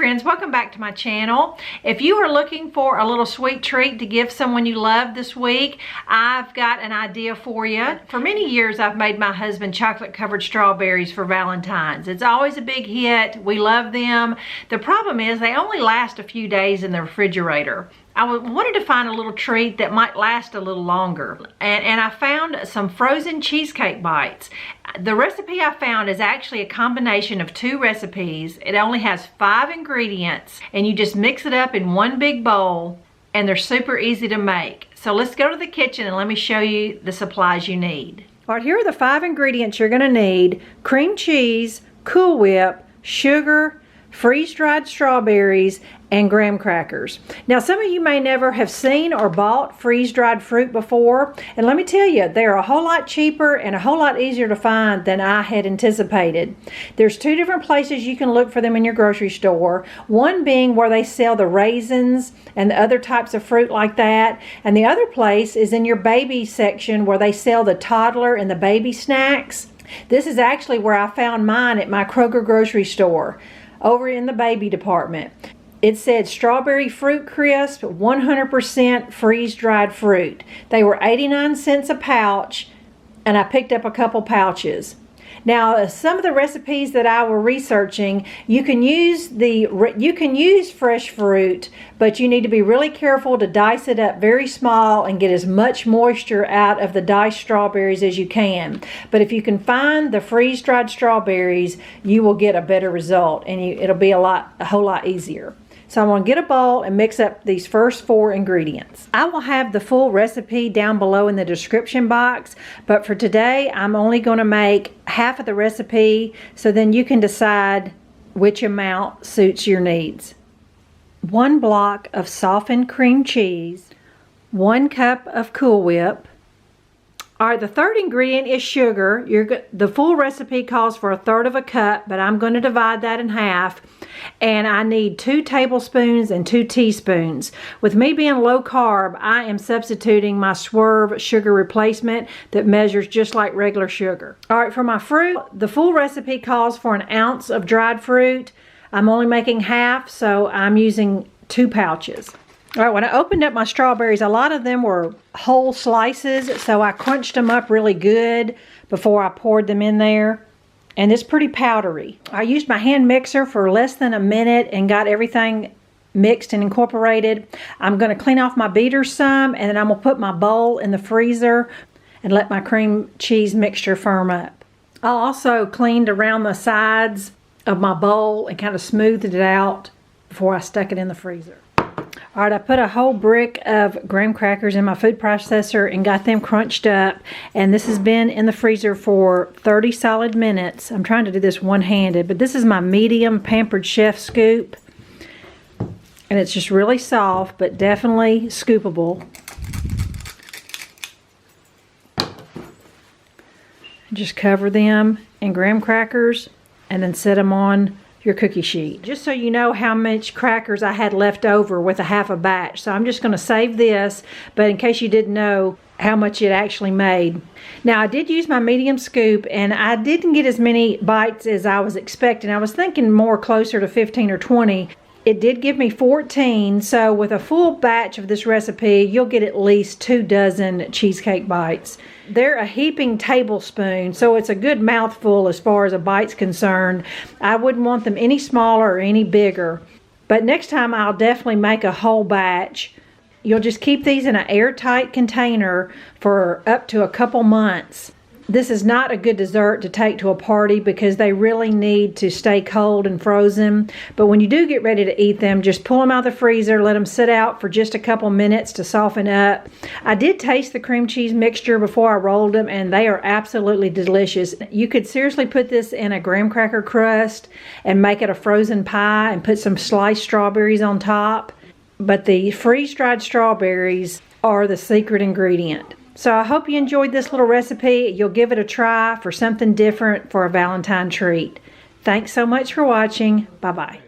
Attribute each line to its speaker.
Speaker 1: friends, welcome back to my channel. If you are looking for a little sweet treat to give someone you love this week, I've got an idea for you. For many years I've made my husband chocolate covered strawberries for Valentine's. It's always a big hit. We love them. The problem is they only last a few days in the refrigerator. I wanted to find a little treat that might last a little longer, and I found some frozen cheesecake bites. The recipe I found is actually a combination of two recipes. It only has 5 ingredients, and you just mix it up in one big bowl, and they're super easy to make. So let's go to the kitchen and let me show you the supplies you need. All right, here are the 5 ingredients you're gonna need: cream cheese, Cool Whip, sugar, freeze-dried strawberries, and graham crackers. Now, some of you may never have seen or bought freeze-dried fruit before, and let me tell you, they're a whole lot cheaper and a whole lot easier to find than I had anticipated. There's 2 different places you can look for them in your grocery store, one being where they sell the raisins and the other types of fruit like that, and the other place is in your baby section where they sell the toddler and the baby snacks. This is actually where I found mine at my Kroger grocery store, over in the baby department. It said strawberry fruit crisp, 100% freeze-dried fruit. They were 89 cents a pouch, and I picked up a couple pouches. Now, some of the recipes that I were researching, you can use fresh fruit, but you need to be really careful to dice it up very small and get as much moisture out of the diced strawberries as you can. But if you can find the freeze-dried strawberries, you will get a better result, and it'll be a whole lot easier. So I'm going to get a bowl and mix up these first 4 ingredients. I will have the full recipe down below in the description box, but for today I'm only going to make half of the recipe, so then you can decide which amount suits your needs. 1 block of softened cream cheese, 1 cup of Cool Whip. All right, the third ingredient is sugar. The full recipe calls for 1/3 of a cup, but I'm going to divide that in half. And I need 2 tablespoons and 2 teaspoons. With me being low carb, I am substituting my Swerve sugar replacement that measures just like regular sugar. All right, for my fruit, the full recipe calls for 1 ounce of dried fruit. I'm only making half, so I'm using 2 pouches. All right, when I opened up my strawberries, a lot of them were whole slices, so I crunched them up really good before I poured them in there. And it's pretty powdery. I used my hand mixer for less than a minute and got everything mixed and incorporated. I'm going to clean off my beater some, and then I'm going to put my bowl in the freezer and let my cream cheese mixture firm up. I also cleaned around the sides of my bowl and kind of smoothed it out before I stuck it in the freezer. All right, I put a whole brick of graham crackers in my food processor and got them crunched up. And this has been in the freezer for 30 solid minutes. I'm trying to do this one-handed, but this is my medium Pampered Chef scoop. And it's just really soft, but definitely scoopable. Just cover them in graham crackers and then set them on your cookie sheet. Just so you know how much crackers I had left over with a half a batch. So I'm just going to save this, but in case you didn't know how much it actually made. Now, I did use my medium scoop, and I didn't get as many bites as I was expecting. I was thinking more closer to 15 or 20. It did give me 14, so with a full batch of this recipe, you'll get at least 2 dozen cheesecake bites. They're a heaping tablespoon, so it's a good mouthful as far as a bite's concerned. I wouldn't want them any smaller or any bigger, but next time I'll definitely make a whole batch. You'll just keep these in an airtight container for up to a couple months. This is not a good dessert to take to a party because they really need to stay cold and frozen. But when you do get ready to eat them, just pull them out of the freezer, let them sit out for just a couple minutes to soften up. I did taste the cream cheese mixture before I rolled them, and they are absolutely delicious. You could seriously put this in a graham cracker crust and make it a frozen pie and put some sliced strawberries on top. But the freeze-dried strawberries are the secret ingredient. So I hope you enjoyed this little recipe. You'll give it a try for something different for a Valentine treat. Thanks so much for watching. Bye-bye.